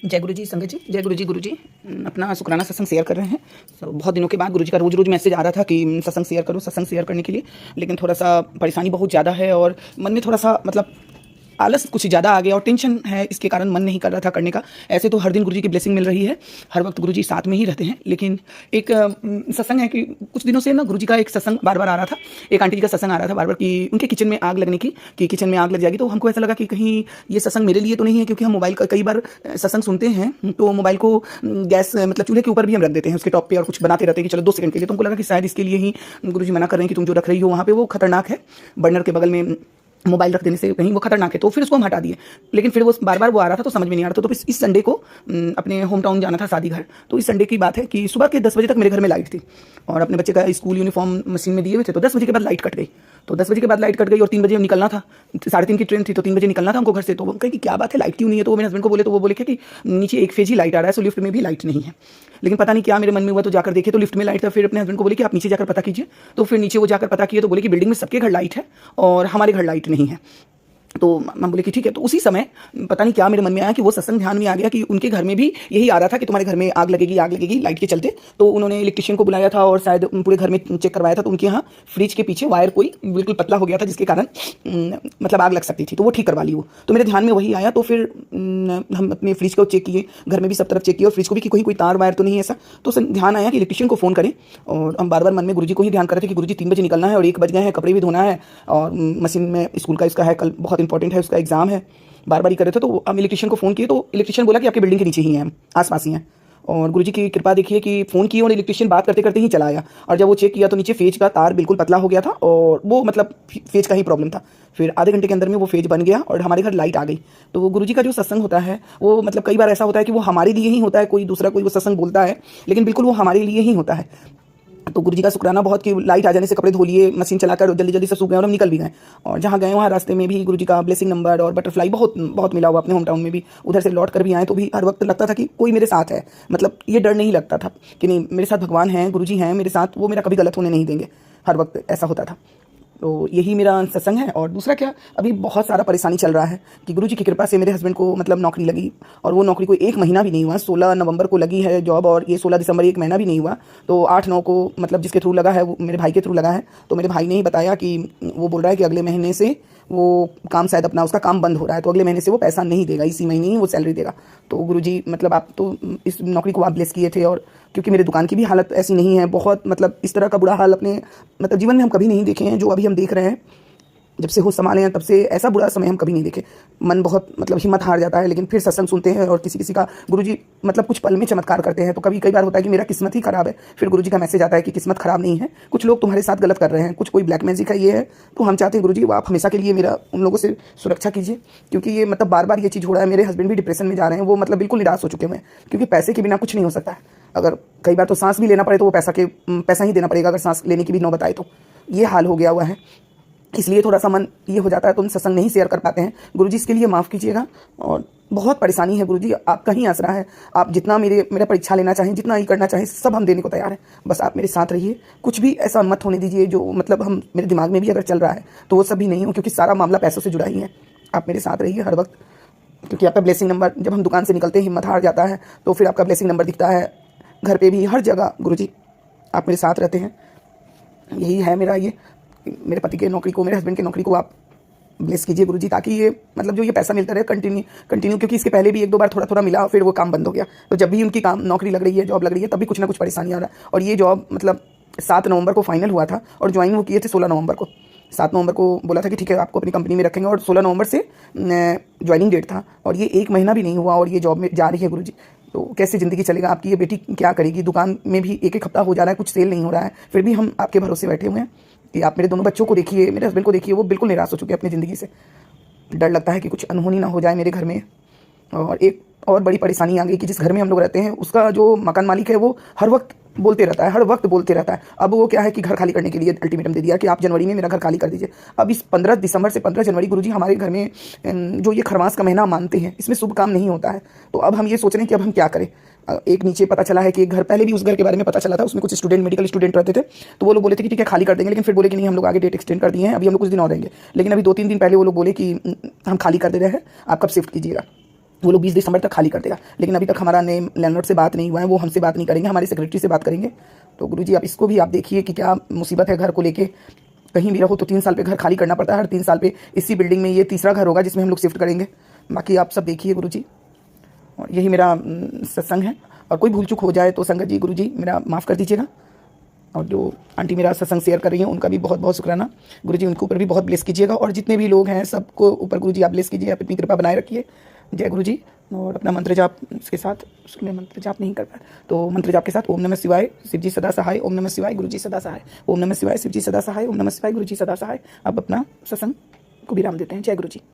जय गुरु जी संगत जी, जय गुरु जी। गुरु जी अपना शुक्राना सत्संग शेयर कर रहे हैं। बहुत दिनों के बाद गुरु जी का रोज़ रोज़ मैसेज आ रहा था कि सत्संग शेयर करो, सत्संग शेयर करने के लिए, लेकिन थोड़ा सा परेशानी बहुत ज़्यादा है और मन में थोड़ा सा मतलब आलस कुछ ज़्यादा आ गया और टेंशन है, इसके कारण मन नहीं कर रहा था करने का। ऐसे तो हर दिन गुरुजी की ब्लेसिंग मिल रही है, हर वक्त गुरुजी साथ में ही रहते हैं, लेकिन एक सत्संग है कि कुछ दिनों से ना गुरुजी का एक सत्संग बार बार आ रहा था। एक आंटी जी का सत्संग आ रहा था बार बार कि उनके किचन में आग लगने की, कि किचन में आग लग जाएगी। तो हमको ऐसा लगा कि कहीं ये सत्संग मेरे लिए तो नहीं है, क्योंकि हम मोबाइल का कई बार सत्संग सुनते हैं तो मोबाइल को गैस मतलब चूल्हे के ऊपर भी हम रख देते हैं, उसके टॉप पे, और कुछ बनाते रहते हैं कि चलो 2 सेकंड के लिए। तो हमको लगा कि शायद इसके लिए ही गुरुजी मना कर रहे हैं कि तुम जो रख रही हो वहाँ पे वो खतरनाक है, बर्नर के बगल में मोबाइल रख देने से कहीं वो खतरनाक है। तो फिर उसको हम हटा दिए, लेकिन फिर वो बार बार वो आ रहा था तो समझ में नहीं आ रहा था। तो इस संडे को अपने होम टाउन जाना था, शादी घर। तो इस संडे की बात है कि सुबह के 10 बजे तक मेरे घर में लाइट थी और अपने बच्चे का स्कूल यूनिफॉर्म मशीन में दिए हुए थे। तो 10 बजे के बाद लाइट कट गई। तो 10 बजे के बाद लाइट कट गई और 3 बजे निकलना था, 3:30 की ट्रेन थी, तो 3 बजे निकलना था हमको घर से। तो वो कहे कि क्या बात है, लाइट क्यों नहीं है? तो वो मेरे हस्बैंड को बोले, तो वो बोले कि नीचे एक फेज ही लाइट आ रहा है, सो लिफ्ट में भी लाइट नहीं है। लेकिन पता नहीं क्या मेरे मन में हुआ, तो जाकर देखे तो लिफ्ट में लाइट था। फिर अपने हस्बैंड को बोले कि आप नीचे जाकर पता कीजिए। तो फिर नीचे वो जाकर पता किए तो बोले कि बिल्डिंग में सबके घर लाइट है और हमारे घर लाइट नहीं है। तो हम बोले कि ठीक है। तो उसी समय पता नहीं क्या मेरे मन में आया कि वो सत्संग ध्यान में आ गया कि उनके घर में भी यही आ रहा था कि तुम्हारे घर में आग लगेगी लाइट के चलते। तो उन्होंने इलेक्ट्रिशियन को बुलाया था और शायद पूरे घर में चेक करवाया था। तो उनके यहाँ फ्रिज के पीछे वायर कोई बिल्कुल पतला हो गया था, जिसके कारण मतलब आग लग सकती थी। तो वो ठीक करवा ली वो। तो मेरे ध्यान में वही आया। तो फिर हम अपने फ्रिज को चेक किए, घर में भी सब तरफ चेक किए और फ्रिज को भी कि कोई तार वायर तो नहीं है ऐसा। तो ध्यान आया कि इलेक्ट्रिशियन को फ़ोन करें। और हम बार बार मन में गुरुजी को ही ध्यान कर रहे थे कि गुरुजी 3 बजे निकलना है और 1 बज गए हैं, कपड़े भी धोना है और मशीन में स्कूल का इसका है, कल बहुत इंपॉर्टेंट है, उसका एग्जाम है। बार बार ही कर रहे थे। तो हम इलेक्ट्रिशियन को फ़ोन किए तो इलेक्ट्रिशियन बोला कि आपकी बिल्डिंग के नीचे ही हैं, हम आसपास ही हैं। और गुरुजी की कृपा देखिए कि फ़ोन किए और इलेक्ट्रिशियन बात करते करते ही चला आया। और जब वो चेक किया तो नीचे फेज का तार बिल्कुल पतला हो गया था और वो मतलब फेज का ही प्रॉब्लम था। फिर आधे घंटे के अंदर में वो फेज बन गया और हमारे घर लाइट आ गई। तो वो गुरुजी का जो सत्संग होता है वो मतलब कई बार ऐसा होता है कि वो हमारे लिए ही होता है, कोई दूसरा कोई वो सत्संग बोलता है, लेकिन बिल्कुल वो हमारे लिए ही होता है। तो गुरुजी का शुक्राना बहुत कि लाइट आ जाने से कपड़े धो लिए, मशीन चलाकर जल्दी जल्दी से सूख गए और हम निकल भी गए। और जहाँ गए वहाँ रास्ते में भी गुरुजी का ब्लेसिंग नंबर और बटरफ्लाई बहुत बहुत मिला हुआ। अपने होम टाउन में भी उधर से लौट कर भी आए तो भी हर वक्त लगता था कि कोई मेरे साथ है। मतलब ये डर नहीं लगता था कि नहीं मेरे साथ भगवान हैं, गुरुजी हैं मेरे साथ, वो मेरा कभी गलत होने नहीं देंगे। हर वक्त ऐसा होता था। तो यही मेरा सत्संग है। और दूसरा क्या, अभी बहुत सारा परेशानी चल रहा है कि गुरुजी की कृपा से मेरे हस्बैंड को मतलब नौकरी लगी और वो नौकरी को 1 महीना भी नहीं हुआ। 16 नवंबर को लगी है जॉब और ये 16 दिसंबर 1 महीना भी नहीं हुआ। तो 8-9 को मतलब जिसके थ्रू लगा है वो मेरे भाई के थ्रू लगा है। तो मेरे भाई ने ही बताया कि वो बोल रहा है कि अगले महीने से वो काम शायद अपना उसका काम बंद हो रहा है, तो अगले महीने से वो पैसा नहीं देगा, इसी महीने ही वो सैलरी देगा। तो गुरुजी मतलब आप तो इस नौकरी को आप ब्लेस किए थे। और क्योंकि मेरे दुकान की भी हालत ऐसी नहीं है, बहुत मतलब इस तरह का बुरा हाल अपने मतलब जीवन में हम कभी नहीं देखे हैं जो अभी हम देख रहे हैं। जब से होश संभाले हैं तब से ऐसा बुरा समय हम कभी नहीं देखे। मन बहुत मतलब हिम्मत हार जाता है, लेकिन फिर सत्संग सुनते हैं और किसी किसी का गुरुजी मतलब कुछ पल में चमत्कार करते हैं। तो कई बार होता है कि मेरा किस्मत ही खराब है, फिर गुरुजी का मैसेज आता है कि किस्मत खराब नहीं है, कुछ लोग तुम्हारे साथ गलत कर रहे हैं, कुछ कोई ब्लैक मैजिक है ये है। तो हम चाहते हैं गुरुजी आप हमेशा के लिए मेरा उन लोगों से सुरक्षा कीजिए, क्योंकि ये मतलब बार बार ये चीज़ हो रहा है। मेरे हस्बैंड भी डिप्रेशन में जा रहे हैं, वो मतलब बिल्कुल निराश हो चुके हैं, क्योंकि पैसे के बिना कुछ नहीं हो सकता है। अगर कई बार तो सांस भी लेना पड़े तो वो पैसा ही देना पड़ेगा, अगर सांस लेने की भी नौबत आए तो ये हाल हो गया हुआ है। इसलिए थोड़ा सा मन ये हो जाता है, तो हम सत्संग नहीं शेयर कर पाते हैं। गुरुजी इसके लिए माफ़ कीजिएगा। और बहुत परेशानी है गुरुजी, आपका ही आसरा है। आप जितना मेरा परीक्षा लेना चाहें, जितना ही करना चाहें, सब हम देने को तैयार हैं। बस आप मेरे साथ रहिए, कुछ भी ऐसा मत होने दीजिए जो मतलब हम मेरे दिमाग में भी अगर चल रहा है तो वो सब भी नहीं हो, क्योंकि सारा मामला पैसों से जुड़ा ही है। आप मेरे साथ रहिए हर वक्त, क्योंकि आपका ब्लेसिंग नंबर जब हम दुकान से निकलते हैं हिम्मत हार जाता है तो फिर आपका ब्लेसिंग नंबर दिखता है घर पे भी, हर जगह। गुरुजी आप मेरे साथ रहते हैं, यही है मेरा ये। मेरे पति के नौकरी को, मेरे हस्बैंड की नौकरी को आप ब्लेस कीजिए गुरुजी, ताकि ये मतलब जो ये पैसा मिलता रहे कंटिन्यू, क्योंकि इसके पहले भी 1-2 बार थोड़ा थोड़ा मिला, फिर वो काम बंद हो गया। तो जब भी उनकी नौकरी लग रही है, जॉब लग रही है, तब भी कुछ ना कुछ परेशानी आ रहा है। और ये जॉब मतलब 7 नवंबर को फाइनल हुआ था और ज्वाइन वो किए थे 16 नवंबर को। 7 नवंबर को बोला था कि ठीक है आपको अपनी कंपनी में रखेंगे, और 16 नवंबर से ज्वाइनिंग डेट था और ये 1 महीना भी नहीं हुआ और ये जॉब में जा रही है गुरुजी। तो कैसे ज़िंदगी चलेगा आपकी? ये बेटी क्या करेगी? दुकान में भी 1-1 हफ्ता हो जा रहा है, कुछ सेल नहीं हो रहा है, फिर भी हम आपके भरोसे बैठे हुए हैं कि आप मेरे दोनों बच्चों को देखिए, मेरे हस्बैंड को देखिए, वो बिल्कुल निराश हो चुके हैं अपनी ज़िंदगी से। डर लगता है कि कुछ अनहोनी ना हो जाए मेरे घर में। और एक और बड़ी परेशानी आ गई कि जिस घर में हम लोग रहते हैं उसका जो मकान मालिक है वो हर वक्त बोलते रहता है, हर वक्त बोलते रहता है। अब वो क्या है कि घर खाली करने के लिए अल्टीमेटम दे दिया कि आप जनवरी में मेरा घर खाली कर दीजिए। अब इस 15 दिसंबर से 15 जनवरी गुरुजी हमारे घर में जो ये खरमास का महीना मानते हैं, इसमें शुभ काम नहीं होता है। तो अब हम ये सोच रहे हैं कि अब हम क्या करें। एक नीचे पता चला है कि एक घर, पहले भी उस घर के बारे में पता चला था, उसमें कुछ मेडिकल स्टूडेंट रहते थे, तो वो लोग बोले थे कि ठीक है खाली कर देंगे, लेकिन फिर बोले कि नहीं हम लोग आगे डेट एक्सटेंड कर दिए हैं, अभी हम लोग कुछ दिन और रहेंगे। लेकिन अभी 2-3 दिन पहले वो लोग बोले कि हम खाली कर दे रहे हैं, आप कब शिफ्ट कीजिएगा। वो लोग 20 दिसंबर तक खाली कर देगा। लेकिन अभी तक हमारा नेम लैंडलॉर्ड से बात नहीं हुआ है, वो हमसे बात नहीं करेंगे, हमारी सेक्रेटरी से बात करेंगे। तो गुरुजी आप इसको भी आप देखिए कि क्या मुसीबत है घर को लेके। कहीं भी रहो तो 3 साल पे घर खाली करना पड़ता है, हर 3 साल पे इसी बिल्डिंग में ये तीसरा घर होगा जिसमें हम लोग शिफ्ट करेंगे। बाकी आप सब देखिए गुरुजी, और यही मेरा सत्संग है। और कोई भूल चूक हो जाए तो संगत जी गुरुजी मेरा माफ़ कर दीजिएगा। और जो आंटी मेरा सत्संग शेयर कर रही हैं उनका भी बहुत बहुत शुक्राना। गुरुजी उनके ऊपर भी बहुत ब्लेस कीजिएगा, और जितने भी लोग हैं सबको ऊपर गुरुजी आप ब्लेस कीजिए, आप अपनी कृपा बनाए रखिए। जय गुरुजी। और अपना मंत्र जाप इसके साथ, उसमें मंत्र जाप नहीं कर पाया तो मंत्र जाप के साथ ओम नमः शिवाय शिव जी सदा सहाय, ओम नमः शिवाय गुरुजी सदा सहाय, ओम नमः शिवाय शिव जी सदा सहाय, ओम नमः शिवाय गुरुजी सदा सहाय। अब अपना सत्संग को विराम देते हैं। जय गुरुजी।